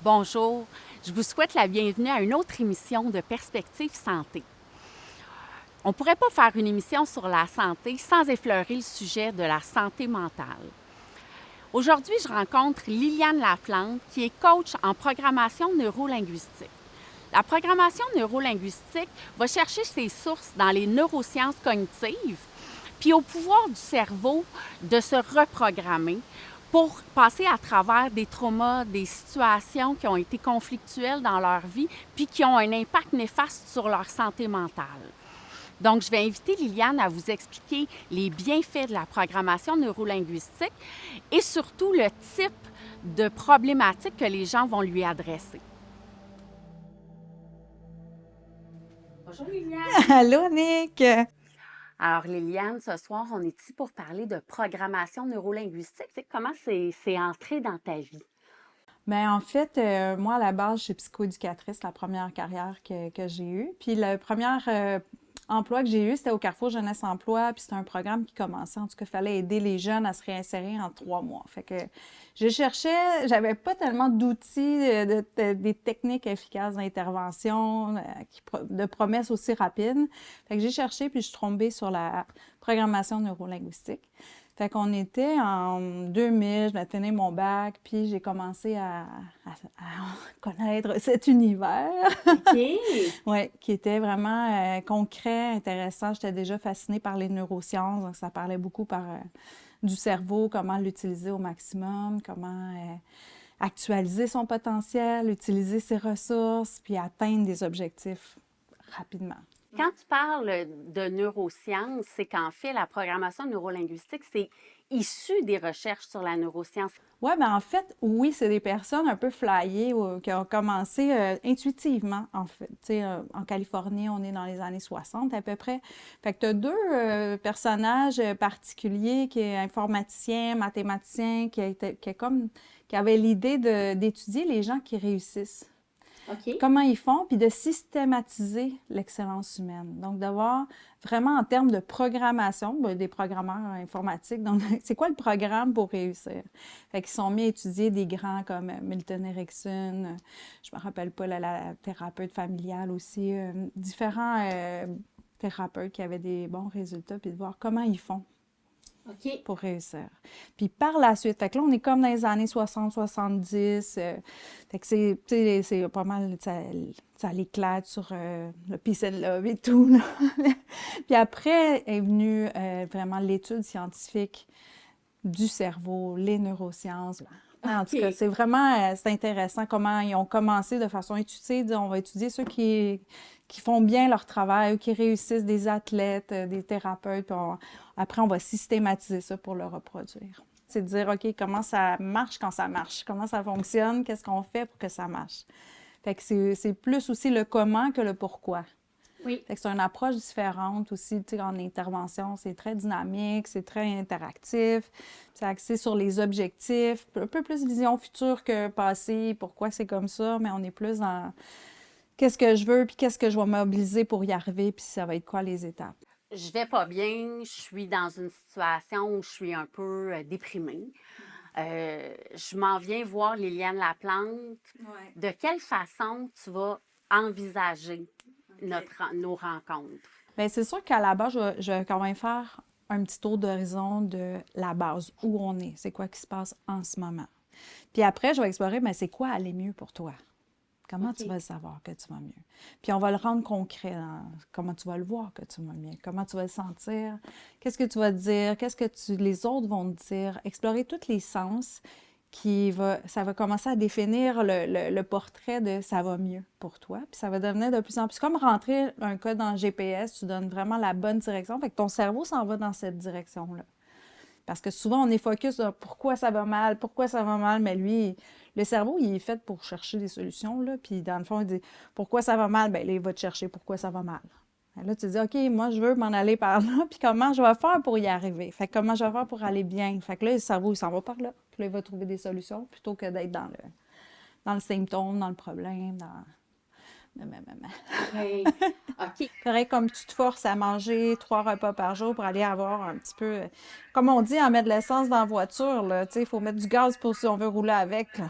Bonjour, je vous souhaite la bienvenue à une autre émission de Perspective Santé. On ne pourrait pas faire une émission sur la santé sans effleurer le sujet de la santé mentale. Aujourd'hui, je rencontre Liliane Laplante, qui est coach en programmation neurolinguistique. La programmation neurolinguistique va chercher ses sources dans les neurosciences cognitives, puis au pouvoir du cerveau de se reprogrammer pour passer à travers des traumas, des situations qui ont été conflictuelles dans leur vie, puis qui ont un impact néfaste sur leur santé mentale. Donc, je vais inviter Liliane à vous expliquer les bienfaits de la programmation neurolinguistique et surtout le type de problématiques que les gens vont lui adresser. Bonjour Liliane! Allô, Nick! Alors Liliane, ce soir, on est ici pour parler de programmation neurolinguistique. Comment c'est entré dans ta vie? Bien, en fait, moi, à la base, je suis psychoéducatrice, la première carrière que j'ai eue. Puis le premier emploi que j'ai eu, c'était au Carrefour Jeunesse Emploi, puis c'était un programme qui commençait. En tout cas, il fallait aider les jeunes à se réinsérer en 3 mois. Fait que je cherchais, j'avais pas tellement d'outils, des techniques efficaces d'intervention, de promesses aussi rapides. Fait que j'ai cherché, puis je suis tombée sur la programmation neurolinguistique. Fait qu'on était en 2000, je m'ai tenu mon bac, puis j'ai commencé à connaître cet univers. OK! Oui, qui était vraiment concret, intéressant. J'étais déjà fascinée par les neurosciences, donc ça parlait beaucoup du cerveau, comment l'utiliser au maximum, comment actualiser son potentiel, utiliser ses ressources, puis atteindre des objectifs rapidement. Quand tu parles de neurosciences, c'est qu'en fait, la programmation neurolinguistique, c'est issu des recherches sur la neuroscience. Oui, bien en fait, oui, c'est des personnes un peu flyées qui ont commencé intuitivement, en fait. Tu sais, en Californie, on est dans les années 60 à peu près. Fait que tu as deux personnages particuliers qui est informaticien, mathématicien, qui avait l'idée d'étudier les gens qui réussissent. OK. Comment ils font, puis de systématiser l'excellence humaine. Donc, de voir vraiment en termes de programmation, des programmeurs informatiques, donc c'est quoi le programme pour réussir? Fait qu'ils sont mis à étudier des grands comme Milton Erickson, je me rappelle pas, la thérapeute familiale aussi, différents thérapeutes qui avaient des bons résultats, puis de voir comment ils font. OK. Pour réussir. Puis par la suite, fait que là, on est comme dans les années 60-70, fait que c'est pas mal, ça l'éclate sur le peace and love et tout, là. Puis après est venue vraiment l'étude scientifique du cerveau, les neurosciences. En tout cas, c'est vraiment c'est intéressant comment ils ont commencé de façon intuitive. On va étudier ceux qui font bien leur travail, qui réussissent, des athlètes, des thérapeutes. Puis après, on va systématiser ça pour le reproduire. C'est de dire, OK, comment ça marche quand ça marche? Comment ça fonctionne? Qu'est-ce qu'on fait pour que ça marche? Fait que c'est plus aussi le comment que le pourquoi. Oui. Fait que c'est une approche différente aussi, tu sais, en intervention, c'est très dynamique, c'est très interactif, c'est axé sur les objectifs, un peu plus vision future que passé, pourquoi c'est comme ça, mais on est plus dans qu'est-ce que je veux, puis qu'est-ce que je vais mobiliser pour y arriver, puis ça va être quoi les étapes. Je vais pas bien, je suis dans une situation où je suis un peu déprimée. Je m'en viens voir Liliane Laplante. Ouais. De quelle façon tu vas envisager nos rencontres? Bien, c'est sûr qu'à la base, je vais quand même faire un petit tour d'horizon de la base, où on est, c'est quoi qui se passe en ce moment. Puis après, je vais explorer, mais c'est quoi aller mieux pour toi? Comment tu vas le savoir que tu vas mieux? Puis on va le rendre concret dans comment tu vas le voir que tu vas mieux, comment tu vas le sentir, qu'est-ce que tu vas te dire, qu'est-ce que les autres vont te dire, explorer tous les sens ça va commencer à définir le portrait de ça va mieux pour toi. Puis ça va devenir de plus en plus comme rentrer un code dans le GPS, tu donnes vraiment la bonne direction, fait que ton cerveau s'en va dans cette direction-là. Parce que souvent, on est focus sur pourquoi ça va mal, mais lui, le cerveau, il est fait pour chercher des solutions, là. Puis dans le fond, il dit pourquoi ça va mal, bien là, il va te chercher pourquoi ça va mal. Et là, tu te dis, OK, moi, je veux m'en aller par là, puis comment je vais faire pour y arriver? Fait que comment je vais faire pour aller bien? Fait que là, le cerveau, il s'en va par là. Puis là, il va trouver des solutions plutôt que d'être dans le symptôme, dans le problème, dans... Oui. OK. Pareil comme tu te forces à manger 3 repas par jour pour aller avoir un petit peu... Comme on dit, en mettre de l'essence dans la voiture, là, tu sais, il faut mettre du gaz pour si on veut rouler avec, là.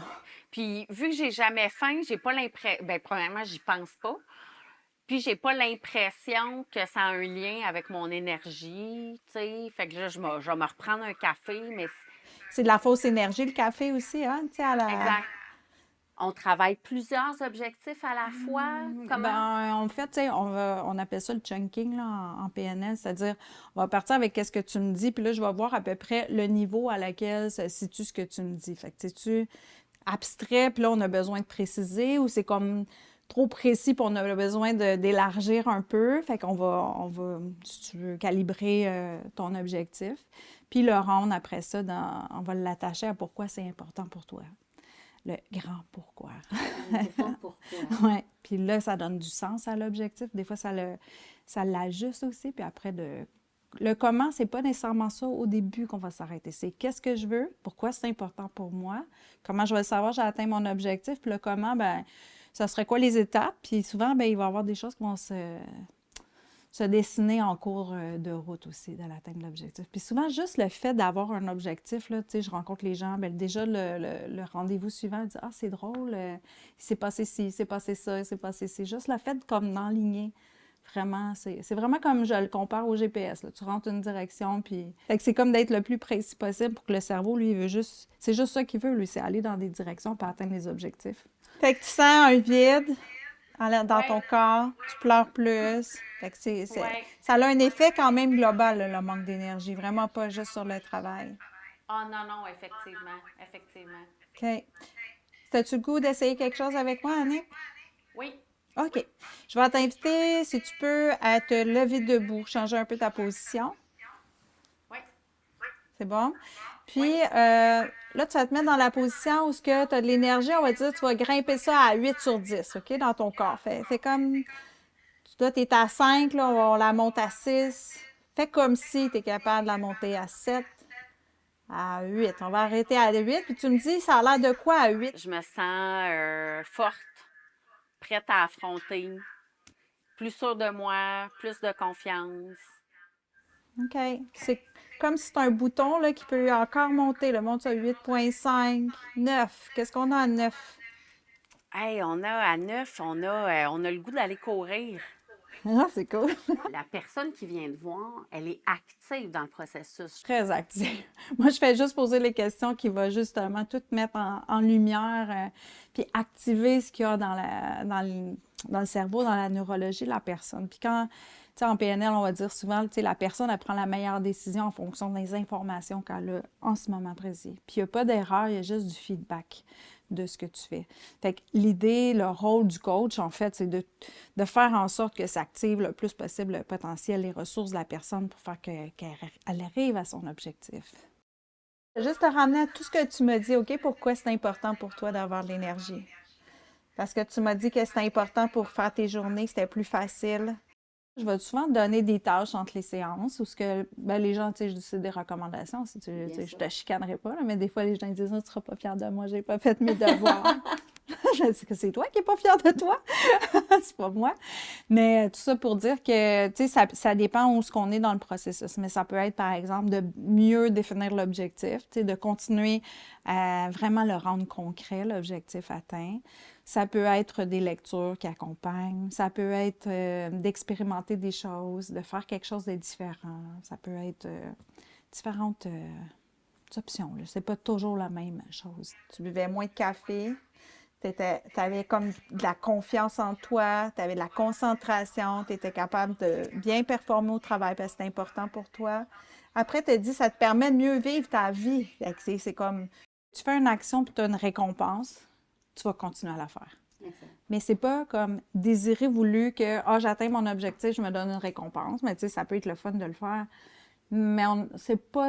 Puis, vu que j'ai jamais faim, j'ai pas l'impression... Bien, premièrement, j'y pense pas. Puis, j'ai pas l'impression que ça a un lien avec mon énergie, tu sais. Fait que là, je vais me reprendre un café, mais... C'est de la fausse énergie, le café aussi, hein? Tu sais, à la... Exact. On travaille plusieurs objectifs à la fois. Comment? Ben, en fait, tu sais, on appelle ça le chunking là, en PNL, c'est-à-dire, on va partir avec qu'est-ce que tu me dis, puis là, je vais voir à peu près le niveau à laquelle se situe ce que tu me dis. Fait que, tu abstrait, puis là, on a besoin de préciser, ou c'est comme trop précis, puis on a besoin d'élargir un peu. Fait qu'on va, si tu veux, calibrer ton objectif, puis le rendre après ça, on va l'attacher à pourquoi c'est important pour toi. Le grand pourquoi. Le grand pourquoi. Oui. Puis là, ça donne du sens à l'objectif. Des fois, ça l'ajuste aussi. Puis après, le comment, c'est pas nécessairement ça au début qu'on va s'arrêter. C'est qu'est-ce que je veux, pourquoi c'est important pour moi, comment je vais le savoir, j'ai atteint mon objectif. Puis le comment, ben ça serait quoi les étapes. Puis souvent, ben il va y avoir des choses qui vont se dessiner en cours de route aussi, de l'atteinte de l'objectif. Puis souvent, juste le fait d'avoir un objectif, là, tu sais, je rencontre les gens, bien, déjà, le rendez-vous suivant, ils disent « Ah, c'est drôle, il s'est passé ci, il s'est passé ça, il s'est passé ci. » Juste le fait comme d'enligner, vraiment, c'est vraiment comme je le compare au GPS, là. Tu rentres une direction, puis... Fait que c'est comme d'être le plus précis possible pour que le cerveau, lui, il veut juste... C'est juste ça qu'il veut, lui, c'est aller dans des directions pour atteindre les objectifs. Fait que tu sens un vide dans ton corps, tu pleures plus. Fait que ça a un effet quand même global, là, le manque d'énergie, vraiment pas juste sur le travail. Ah non, non, effectivement, effectivement. OK. As-tu le goût d'essayer quelque chose avec moi, Annick? Oui. OK. Je vais t'inviter, si tu peux, à te lever debout, changer un peu ta position. Oui. C'est bon? Puis, là, tu vas te mettre dans la position où tu as de l'énergie, on va dire, tu vas grimper ça à 8 sur 10, OK, dans ton corps. Fais comme, là, tu es à 5, là, on la monte à 6. Fais comme si tu es capable de la monter à 7, à 8. On va arrêter à 8, puis tu me dis, ça a l'air de quoi à 8? Je me sens forte, prête à affronter, plus sûre de moi, plus de confiance. OK. C'est comme si c'est un bouton là, qui peut encore monter. Le monte à 8,5, 9. Qu'est-ce qu'on a à 9? Hey, on a à 9, on a le goût d'aller courir. Ah, c'est cool. La personne qui vient te voir, elle est active dans le processus. Très active. Moi, je fais juste poser les questions qui vont justement tout mettre en lumière, puis activer ce qu'il y a dans le cerveau, dans la neurologie de la personne. Puis quand, tu sais, en PNL, on va dire souvent, tu sais, la personne, elle prend la meilleure décision en fonction des informations qu'elle a en ce moment précis. Puis il n'y a pas d'erreur, il y a juste du feedback de ce que tu fais. Fait que l'idée, le rôle du coach, en fait, c'est de faire en sorte que ça active le plus possible le potentiel, les ressources de la personne pour faire qu'elle arrive à son objectif. Juste te ramener à tout ce que tu m'as dit, OK? Pourquoi c'est important pour toi d'avoir de l'énergie? Parce que tu m'as dit que c'était important pour faire tes journées, c'était plus facile. Je vais souvent te donner des tâches entre les séances où les gens, tu sais, je dis c'est des recommandations. Si je te chicanerai pas, là, mais des fois, les gens disent « Tu ne seras pas fière de moi, j'ai pas fait mes devoirs. » Je dis que c'est toi qui n'es pas fière de toi. C'est pas moi. Mais tout ça pour dire que, tu sais, ça dépend où ce qu'on est dans le processus. Mais ça peut être, par exemple, de mieux définir l'objectif, tu sais, de continuer à vraiment le rendre concret, l'objectif atteint. Ça peut être des lectures qui accompagnent. Ça peut être d'expérimenter des choses, de faire quelque chose de différent. Ça peut être différentes options. C'est pas toujours la même chose. Tu buvais moins de café. Tu avais comme de la confiance en toi, tu avais de la concentration, tu étais capable de bien performer au travail parce que c'est important pour toi. Après, tu as dit ça te permet de mieux vivre ta vie. C'est comme, tu fais une action puis tu as une récompense, tu vas continuer à la faire. Exact. Mais c'est pas comme désiré voulu que j'atteins mon objectif, je me donne une récompense. Mais tu sais, ça peut être le fun de le faire. Mais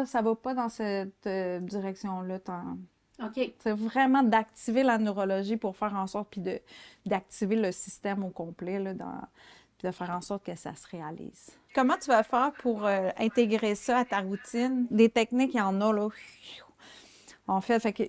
ça va pas dans cette direction-là tant. OK. C'est vraiment d'activer la neurologie pour faire en sorte, puis d'activer le système au complet, là, puis de faire en sorte que ça se réalise. Comment tu vas faire pour intégrer ça à ta routine? Des techniques, il y en a, là. En fait que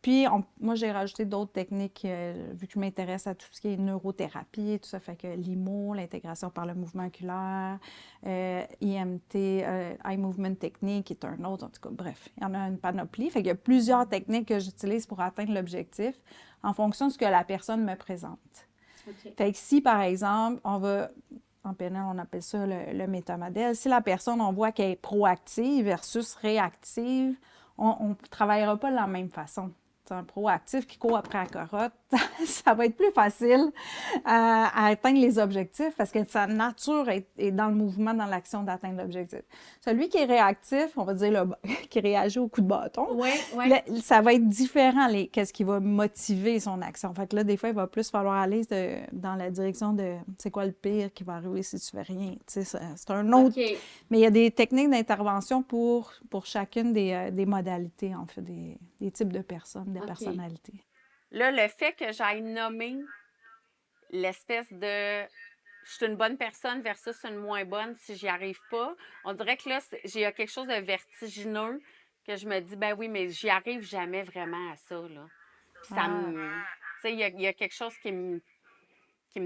Puis, moi, j'ai rajouté d'autres techniques, vu que je m'intéresse à tout ce qui est neurothérapie et tout ça. Fait que l'IMO, l'intégration par le mouvement oculaire, IMT, Eye Movement Technique, qui est un autre. En tout cas, bref, il y en a une panoplie. Fait qu'il y a plusieurs techniques que j'utilise pour atteindre l'objectif en fonction de ce que la personne me présente. OK. Fait que si, par exemple, en PNL, on appelle ça le métamodèle. Si la personne, on voit qu'elle est proactive versus réactive, on ne travaillera pas de la même façon. C'est un proactif qui court après la carotte, ça va être plus facile à atteindre les objectifs parce que sa nature est dans le mouvement, dans l'action d'atteindre l'objectif. Celui qui est réactif, on va dire qui réagit au coup de bâton, ça va être différent, qu'est-ce qui va motiver son action. Fait que là, des fois, il va plus falloir aller dans la direction de c'est quoi le pire qui va arriver si tu fais rien. Tu sais, c'est un autre. OK. Mais il y a des techniques d'intervention pour chacune des modalités, en fait, des types de personnes, des personnalités. Là, le fait que j'aille nommer l'espèce de je suis une bonne personne versus une moins bonne si j'y arrive pas, on dirait que là, il y a quelque chose de vertigineux que je me dis, ben oui, mais j'y arrive jamais vraiment à ça, là. Puis ça me... Tu sais, il y a quelque chose qui me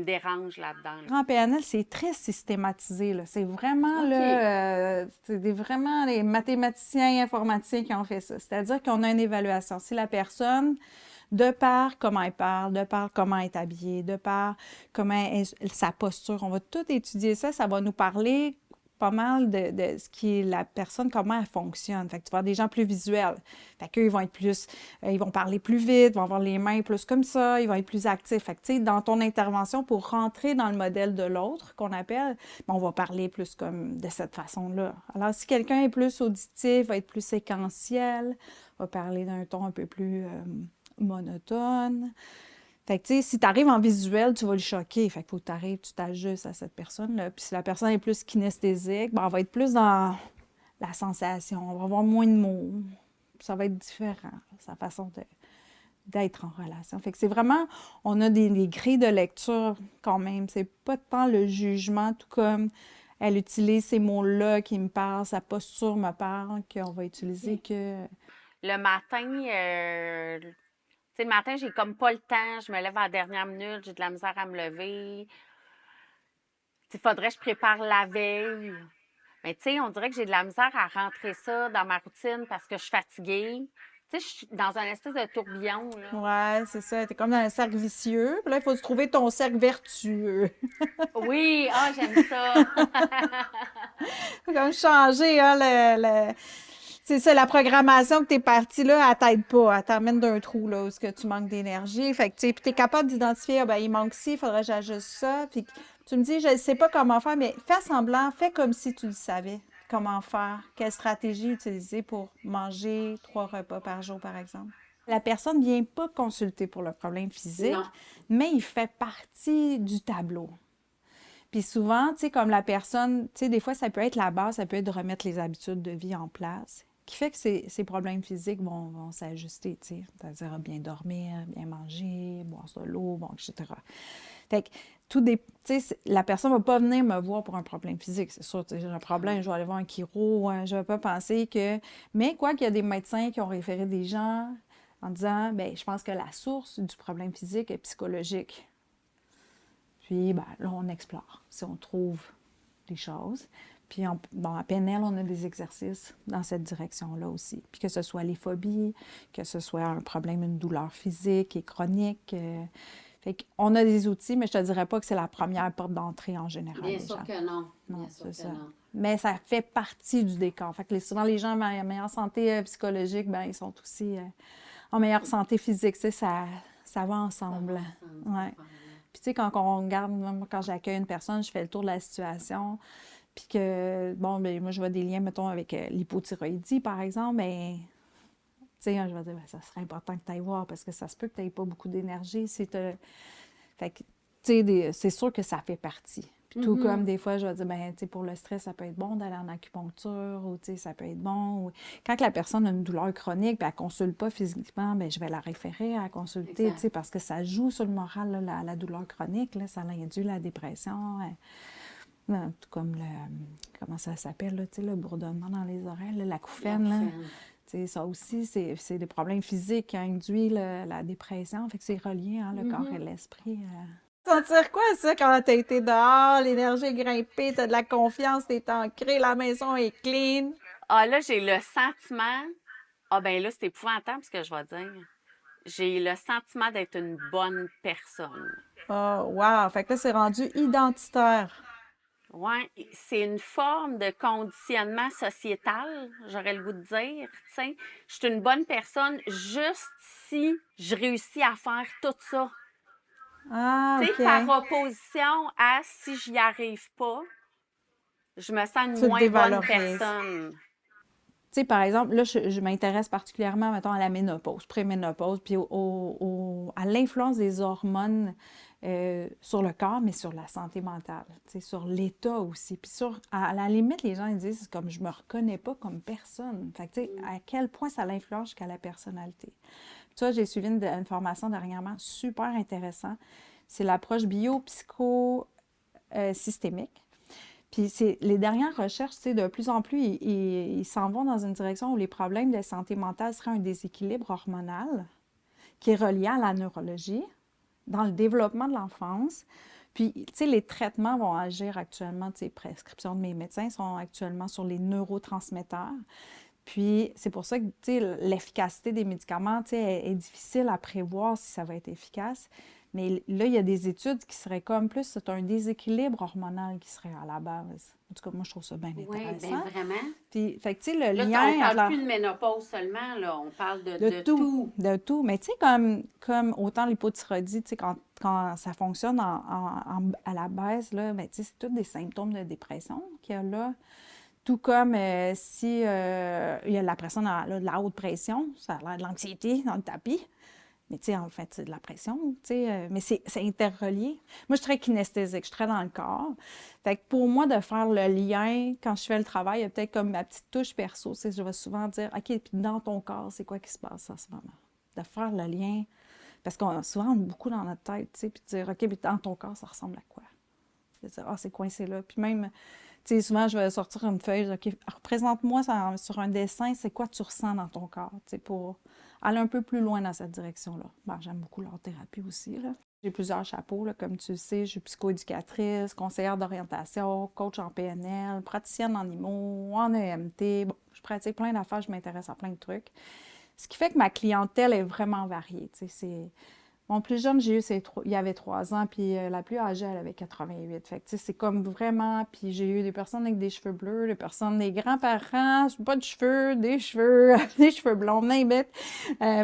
dérange là-dedans. Là. En PNL, c'est très systématisé. Là. C'est vraiment, là, vraiment les mathématiciens et informaticiens qui ont fait ça. C'est-à-dire qu'on a une évaluation. Si la personne, de par comment elle parle, de par comment elle est habillée, de par sa posture, on va tout étudier ça. Ça va nous parler pas mal de ce qui est la personne, comment elle fonctionne. Fait que tu vas avoir des gens plus visuels. Fait qu'eux, ils vont être plus... ils vont parler plus vite, ils vont avoir les mains plus comme ça, ils vont être plus actifs. Fait que, tu sais, dans ton intervention, pour rentrer dans le modèle de l'autre, qu'on appelle, on va parler plus comme de cette façon-là. Alors, si quelqu'un est plus auditif, va être plus séquentiel, va parler d'un ton un peu plus monotone. Fait que, tu sais, si tu arrives en visuel, tu vas le choquer. Fait qu'il faut que tu arrives, tu t'ajustes à cette personne-là. Puis si la personne est plus kinesthésique, ben, on va être plus dans la sensation. On va avoir moins de mots. Ça va être différent, sa façon d'être en relation. Fait que c'est vraiment, on a des grilles de lecture quand même. C'est pas tant le jugement, tout comme elle utilise ces mots-là qui me parlent, sa posture me parle, qu'on va utiliser que... Le matin, tu sais, le matin, j'ai comme pas le temps. Je me lève à la dernière minute, j'ai de la misère à me lever. Il faudrait que je prépare la veille. Mais tu sais, on dirait que j'ai de la misère à rentrer ça dans ma routine parce que je suis fatiguée. Tu sais, je suis dans un espèce de tourbillon, là. Ouais, c'est ça. T'es comme dans un cercle vicieux. Puis là, il faut se trouver ton cercle vertueux. Oui, j'aime ça. Faut comme changer, hein, c'est ça, la programmation que t'es partie là, elle t'aide pas. Elle t'amène d'un trou, là, où est-ce que tu manques d'énergie. Fait que, tu sais, puis t'es capable d'identifier, ah, ben, il manque ci, il faudrait que j'ajuste ça. Puis tu me dis, je ne sais pas comment faire, mais fais semblant, fais comme si tu le savais. Comment faire, quelle stratégie utiliser pour manger 3 repas par jour, par exemple. La personne ne vient pas consulter pour le problème physique, Non. mais il fait partie du tableau. Puis souvent, tu sais, comme la personne, tu sais, des fois, ça peut être la base, ça peut être de remettre les habitudes de vie en place, qui fait que ces problèmes physiques vont s'ajuster, tu sais, c'est-à-dire bien dormir, bien manger, boire de l'eau, bon, etc. Fait que tu sais, la personne ne va pas venir me voir pour un problème physique, c'est sûr, j'ai un problème, je vais aller voir un chiro, je ne vais pas penser que... Mais quoi qu'il y a des médecins qui ont référé des gens en disant, bien, je pense que la source du problème physique est psychologique. Puis, ben, là, on explore, si on trouve des choses. Puis, à PNL, on a des exercices dans cette direction-là aussi. Puis que ce soit les phobies, que ce soit un problème, une douleur physique et chronique. Fait qu'on a des outils, mais je te dirais pas que c'est la première porte d'entrée en général. Bien sûr que non. Non, c'est ça. Mais ça fait partie du décor. Fait que souvent, les gens en meilleure santé psychologique, ben, ils sont aussi en meilleure santé physique. Tu sais, ça va ensemble. Ouais. Puis, tu sais, quand on regarde, quand j'accueille une personne, je fais le tour de la situation, puis que, bon, bien, moi, je vois des liens, mettons, avec l'hypothyroïdie, par exemple, mais, tu sais, je vais dire, bien, ça serait important que tu ailles voir, parce que ça se peut que tu n'aies pas beaucoup d'énergie. Fait que, tu sais, c'est sûr que ça fait partie. Puis, tout comme des fois, je vais dire, bien, tu sais, pour le stress, ça peut être bon d'aller en acupuncture, ou, tu sais, ça peut être bon. Ou... Quand la personne a une douleur chronique, puis elle ne consulte pas physiquement, bien, je vais la référer à consulter, tu sais, parce que ça joue sur le moral, là, la douleur chronique, là, ça induit la dépression. Tout comme comment ça s'appelle, là, tu sais, le bourdonnement dans les oreilles, là, l'acouphène, là. Tu sais, ça aussi, c'est des problèmes physiques qui induisent la dépression. Fait que c'est relié, hein, le corps et l'esprit. Sentir quoi, ça, quand t'as été dehors, l'énergie est grimpée, t'as de la confiance, t'es ancré, la maison est clean? Ah, là, j'ai le sentiment... Ah, ben là, c'est épouvantable ce que je vais dire. J'ai le sentiment d'être une bonne personne. Oh, wow! Fait que là, c'est rendu identitaire. Oui, c'est une forme de conditionnement sociétal, j'aurais le goût de dire. Tu sais, je suis une bonne personne juste si je réussis à faire tout ça. Ah, Tu sais, par OK. opposition à si j'y arrive pas, je me sens une Tu te moins bonne dévalorises. personne. Tu sais, par exemple, là, je m'intéresse particulièrement, mettons, à la ménopause, préménopause, puis à l'influence des hormones sur le corps, mais sur la santé mentale, tu sais, sur l'état aussi. Puis à la limite, les gens ils disent, c'est comme, je me reconnais pas comme personne. Fait que, tu sais, à quel point ça l'influence jusqu'à la personnalité. Tu vois, j'ai suivi une formation dernièrement super intéressante. C'est l'approche biopsycho-systémique. Puis les dernières recherches, tu sais, de plus en plus, ils s'en vont dans une direction où les problèmes de santé mentale seraient un déséquilibre hormonal qui est relié à la neurologie, dans le développement de l'enfance. Puis, tu sais, les traitements vont agir actuellement, tu sais, prescriptions de mes médecins sont actuellement sur les neurotransmetteurs. Puis, c'est pour ça que, tu sais, l'efficacité des médicaments, tu sais, est difficile à prévoir si ça va être efficace. Mais là, il y a des études qui seraient comme plus, c'est un déséquilibre hormonal qui serait à la base. En tout cas, moi, je trouve ça bien Oui, bien intéressant. vraiment. Puis, fait que, tu sais, le Là, lien on entre parle plus de ménopause seulement, là. On parle de de tout, tout. de tout. Mais tu sais, comme autant l'hypothyroïdie, tu sais, quand ça fonctionne à la base, là, ben, tu sais, c'est tous des symptômes de dépression qu'il y a là. Tout comme si il y a la personne a de la haute pression, ça a l'air de l'anxiété dans le tapis. Mais tu sais, en fait, c'est de la pression, tu sais. Mais c'est interrelié. Moi, je suis très kinesthésique, je suis très dans le corps. Fait que pour moi, de faire le lien, quand je fais le travail, il y a peut-être comme ma petite touche perso. Tu sais, je vais souvent dire, OK, puis dans ton corps, c'est quoi qui se passe en ce moment? De faire le lien. Parce qu'on a souvent beaucoup dans notre tête, tu sais, puis de dire, OK, puis dans ton corps, ça ressemble à quoi? De dire, ah, c'est coincé là. Puis même, tu sais, souvent, je vais sortir une feuille, OK, représente-moi sur un dessin, c'est quoi tu ressens dans ton corps, tu sais, pour aller un peu plus loin dans cette direction-là. Bon, j'aime beaucoup l'art-thérapie aussi, là. J'ai plusieurs chapeaux, là, comme tu le sais. Je suis psychoéducatrice, conseillère d'orientation, coach en PNL, praticienne en IMO, en EMT. Bon, je pratique plein d'affaires, je m'intéresse à plein de trucs. Ce qui fait que ma clientèle est vraiment variée, tu sais, c'est... Mon plus jeune, j'ai eu, il y avait 3 ans, puis la plus âgée, elle avait 88. Fait que, tu sais, c'est comme vraiment... Puis j'ai eu des personnes avec des cheveux bleus, des personnes, des grands-parents, pas de cheveux, des cheveux, des cheveux blonds, n'importe.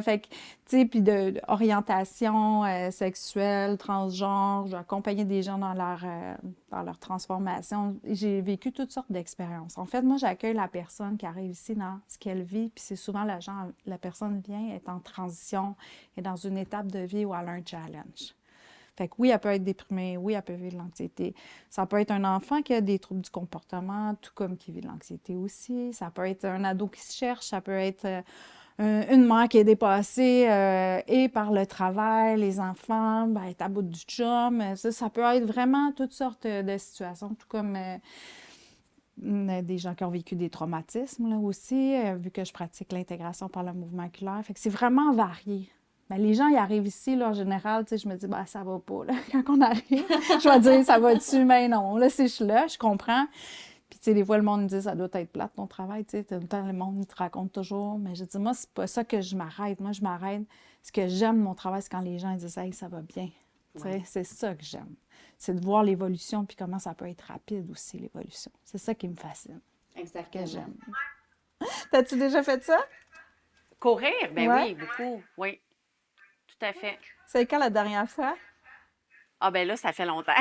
Fait que, tu sais, puis d'orientation sexuelle, transgenre, j'ai accompagné des gens dans leur transformation. J'ai vécu toutes sortes d'expériences. En fait, moi, j'accueille la personne qui arrive ici dans ce qu'elle vit, puis c'est souvent la personne vient, est en transition, est dans une étape de vie où elle a un challenge. Fait que oui, elle peut être déprimée, oui, elle peut vivre de l'anxiété. Ça peut être un enfant qui a des troubles du comportement, tout comme qui vit de l'anxiété aussi. Ça peut être un ado qui se cherche, ça peut être une mère qui est dépassée et par le travail, les enfants, ben, elle est à bout du chum. Ça peut être vraiment toutes sortes de situations, tout comme des gens qui ont vécu des traumatismes là aussi, vu que je pratique l'intégration par le mouvement oculaire. Fait que c'est vraiment varié. Ben, les gens, ils arrivent ici, là, en général, tu sais, je me dis, ben, ça va pas, là. Quand on arrive, je vais dire, ça va dessus, mais non. Là, si je suis là, je comprends. Puis, tu sais, des fois, le monde me dit, ça doit être plate, ton travail, tu sais. Tout le temps, le monde, il te raconte toujours. Mais je dis, moi, c'est pas ça que je m'arrête. Moi, je m'arrête. Ce que j'aime, mon travail, c'est quand les gens disent, hey, ça va bien. Tu sais, c'est ça que j'aime. C'est de voir l'évolution, puis comment ça peut être rapide aussi, l'évolution. C'est ça qui me fascine. Exactement. Que j'aime. T'as-tu déjà fait ça? Courir? Ben Ouais. oui, beaucoup. Oui, tout à fait. C'est quand la dernière fois? Ah, ben là, ça fait longtemps.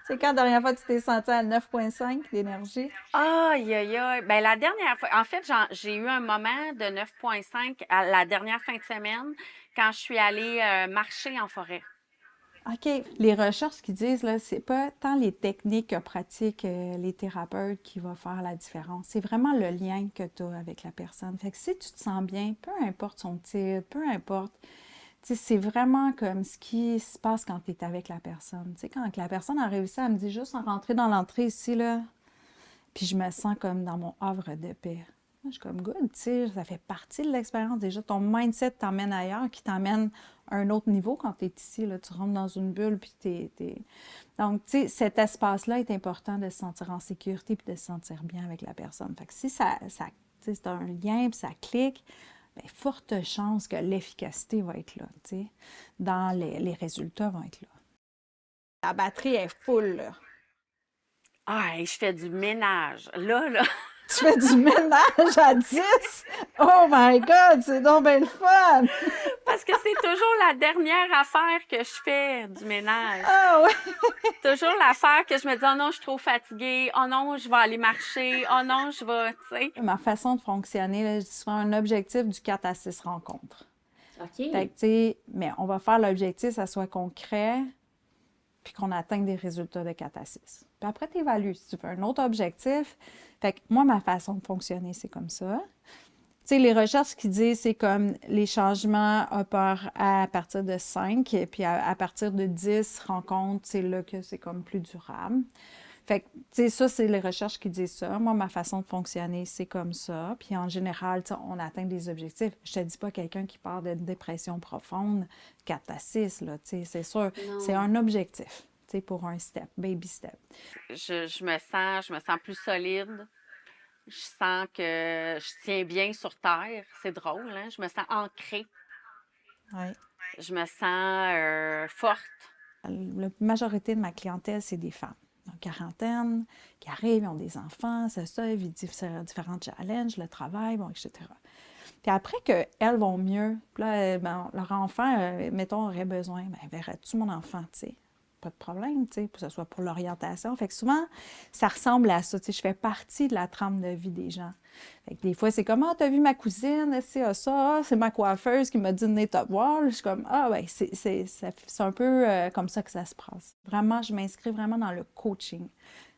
C'est quand la dernière fois que tu t'es sentie à 9,5 d'énergie? Aïe, aïe, aïe. Ben, la dernière fois, en fait, j'ai eu un moment de 9,5 à la dernière fin de semaine quand je suis allée marcher en forêt. OK. Les recherches qui disent, là, c'est pas tant les techniques que pratiquent les thérapeutes qui vont faire la différence. C'est vraiment le lien que tu as avec la personne. Fait que si tu te sens bien, peu importe son titre, peu importe, tu sais, c'est vraiment comme ce qui se passe quand tu es avec la personne. Tu sais, quand la personne a réussi à me dire juste en rentrer dans l'entrée ici, là, puis je me sens comme dans mon havre de paix. Moi, je suis comme good, tu sais, ça fait partie de l'expérience. Déjà, ton mindset t'emmène ailleurs, qui t'emmène à un autre niveau quand tu es ici. Là, tu rentres dans une bulle, puis Donc, tu sais, cet espace-là est important de se sentir en sécurité puis de se sentir bien avec la personne. Fait que si tu sais, c'est un lien puis ça clique, bien, forte chance que l'efficacité va être là, tu sais, les résultats vont être là. La batterie est full, là. Ah, hey, je fais du ménage. Là. Tu fais du ménage à 10? Oh my God, c'est donc bien le fun! Parce que c'est toujours la dernière affaire que je fais du ménage. Ah oui! Toujours l'affaire que je me dis, oh non, je suis trop fatiguée. Oh non, je vais aller marcher. Oh non, je vais, tu sais. Ma façon de fonctionner, là, je dis souvent un objectif du 4 à 6 rencontres. OK. Fait que, tu sais, mais on va faire l'objectif, ça soit concret, puis qu'on atteigne des résultats de 4 à 6. Puis après, tu évalues si tu veux un autre objectif. Fait que moi, ma façon de fonctionner, c'est comme ça. Tu sais, les recherches qui disent c'est comme les changements opèrent à partir de 5, et puis à partir de 10 rencontres, c'est là que c'est comme plus durable. Fait que, tu sais, ça, c'est les recherches qui disent ça. Moi, ma façon de fonctionner, c'est comme ça. Puis en général, tu sais, on atteint des objectifs. Je te dis pas quelqu'un qui part d'une dépression profonde, 4 à 6, là, tu sais, c'est sûr. Non. C'est un objectif, tu sais, pour un step, baby step. Je me sens plus solide. Je sens que je tiens bien sur terre. C'est drôle, hein? Je me sens ancrée. Oui. Je me sens forte. La majorité de ma clientèle, c'est des femmes. Donc, quarantaine, qui arrivent, ils ont des enfants, c'est ça, ils vivent différents challenges, le travail, bon, etc. Puis après qu'elles vont mieux, puis là, ben, leur enfant, mettons, aurait besoin, bien, verrais-tu mon enfant, tu sais? Pas de problème, tu sais, que ce soit pour l'orientation. Fait que souvent, ça ressemble à ça, tu sais, je fais partie de la trame de vie des gens. Fait que des fois, c'est comme, ah, t'as vu ma cousine, c'est ça, c'est ma coiffeuse qui m'a dit de venir te voir. Je suis comme, ah, ouais, c'est un peu comme ça que ça se passe. Vraiment, je m'inscris vraiment dans le coaching.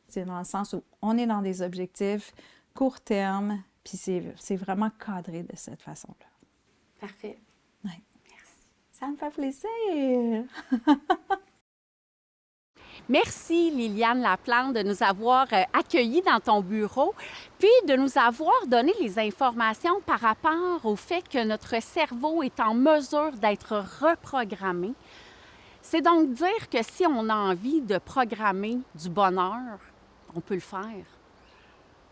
C'est dans le sens où on est dans des objectifs court terme, puis c'est vraiment cadré de cette façon-là. Parfait. Ouais. Merci. Ça me fait plaisir! Merci, Liliane Laplante, de nous avoir accueillis dans ton bureau, puis de nous avoir donné les informations par rapport au fait que notre cerveau est en mesure d'être reprogrammé. C'est donc dire que si on a envie de programmer du bonheur, on peut le faire.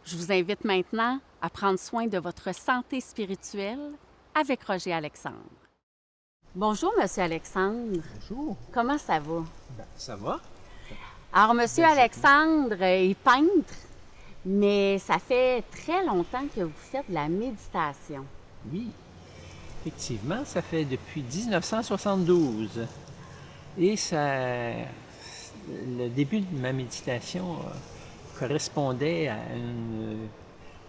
Je vous invite maintenant à prendre soin de votre santé spirituelle avec Roger Alexandre. Bonjour, Monsieur Alexandre. Bonjour. Comment ça va? Ben, ça va? Alors, Monsieur Alexandre est peintre, mais ça fait très longtemps que vous faites de la méditation. Oui, effectivement, ça fait depuis 1972. Et le début de ma méditation correspondait à une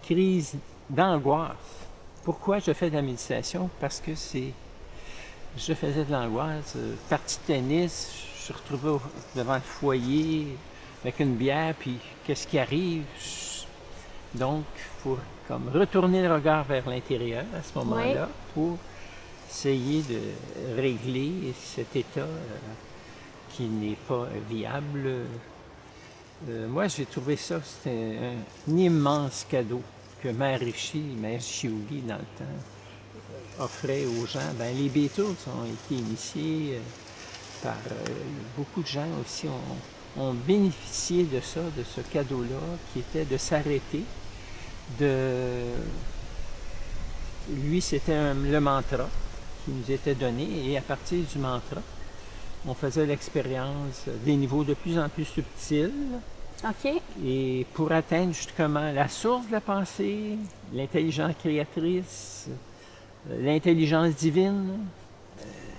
crise d'angoisse. Pourquoi je fais de la méditation? Parce que je faisais de l'angoisse. Partie de tennis, je me retrouvais devant le foyer avec une bière, puis qu'est-ce qui arrive? Donc, il faut comme retourner le regard vers l'intérieur à ce moment-là pour essayer de régler cet état qui n'est pas viable. Moi, j'ai trouvé ça, c'était un immense cadeau que Mère Shiouli, dans le temps, offrait aux gens. Ben, les Beatles ont été initiés par beaucoup de gens aussi, ont bénéficié de ça, de ce cadeau-là, qui était de s'arrêter. Lui, c'était le mantra qui nous était donné, et à partir du mantra, on faisait l'expérience des niveaux de plus en plus subtils. OK. Et pour atteindre justement la source de la pensée, l'intelligence créatrice, l'intelligence divine,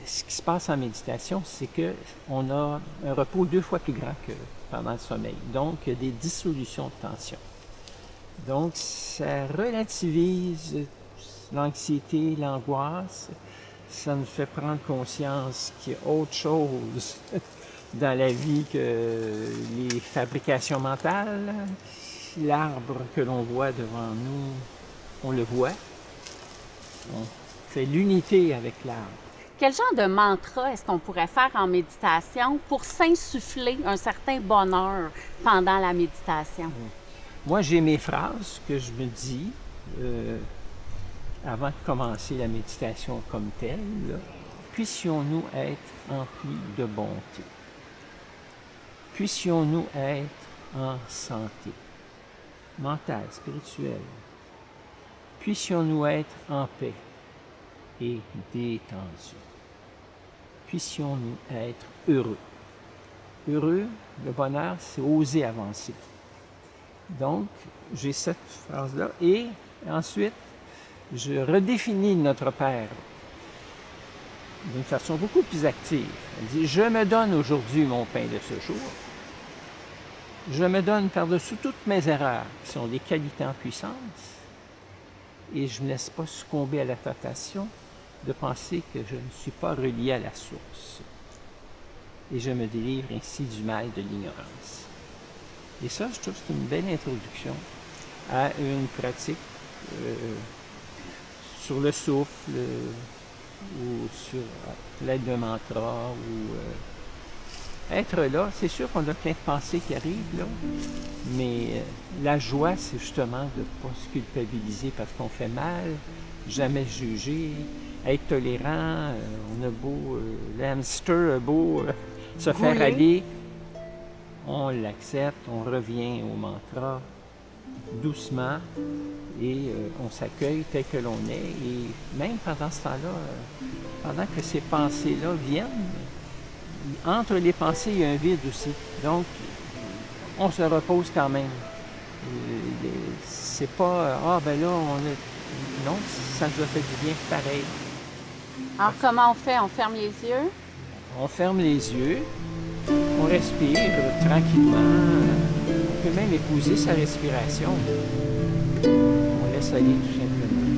ce qui se passe en méditation, c'est qu'on a un repos 2 fois plus grand que pendant le sommeil. Donc, des dissolutions de tension. Donc, ça relativise l'anxiété, l'angoisse. Ça nous fait prendre conscience qu'il y a autre chose dans la vie que les fabrications mentales. L'arbre que l'on voit devant nous, on le voit. On fait l'unité avec l'arbre. Quel genre de mantra est-ce qu'on pourrait faire en méditation pour s'insuffler un certain bonheur pendant la méditation? Moi, j'ai mes phrases que je me dis avant de commencer la méditation comme telle, là, puissions-nous être emplis de bonté. Puissions-nous être en santé mentale, spirituelle. Puissions-nous être en paix et détendus. Puissions-nous être heureux. Heureux, le bonheur, c'est oser avancer. Donc, j'ai cette phrase-là. Et ensuite, je redéfinis notre Père d'une façon beaucoup plus active. Elle dit, je me donne aujourd'hui mon pain de ce jour. Je me donne par-dessus toutes mes erreurs, qui sont des qualités en puissance, et je ne laisse pas succomber à la tentation de penser que je ne suis pas relié à la source. Et je me délivre ainsi du mal de l'ignorance. Et ça, je trouve que c'est une belle introduction à une pratique sur le souffle, ou sur l'aide d'un mantra, ou être là. C'est sûr qu'on a plein de pensées qui arrivent, là, mais la joie, c'est justement de ne pas se culpabiliser parce qu'on fait mal, jamais juger, être tolérant. On a beau, l'hamster a beau se faire aller, on l'accepte, on revient au mantra doucement et on s'accueille tel que l'on est. Et même pendant ce temps-là, pendant que ces pensées-là viennent, entre les pensées, il y a un vide aussi. Donc, on se repose quand même. C'est pas, ben là, non, ça nous a fait du bien pareil. Alors, comment on fait? On ferme les yeux? On ferme les yeux, on respire tranquillement. On peut même épouser sa respiration. On laisse aller tout simplement.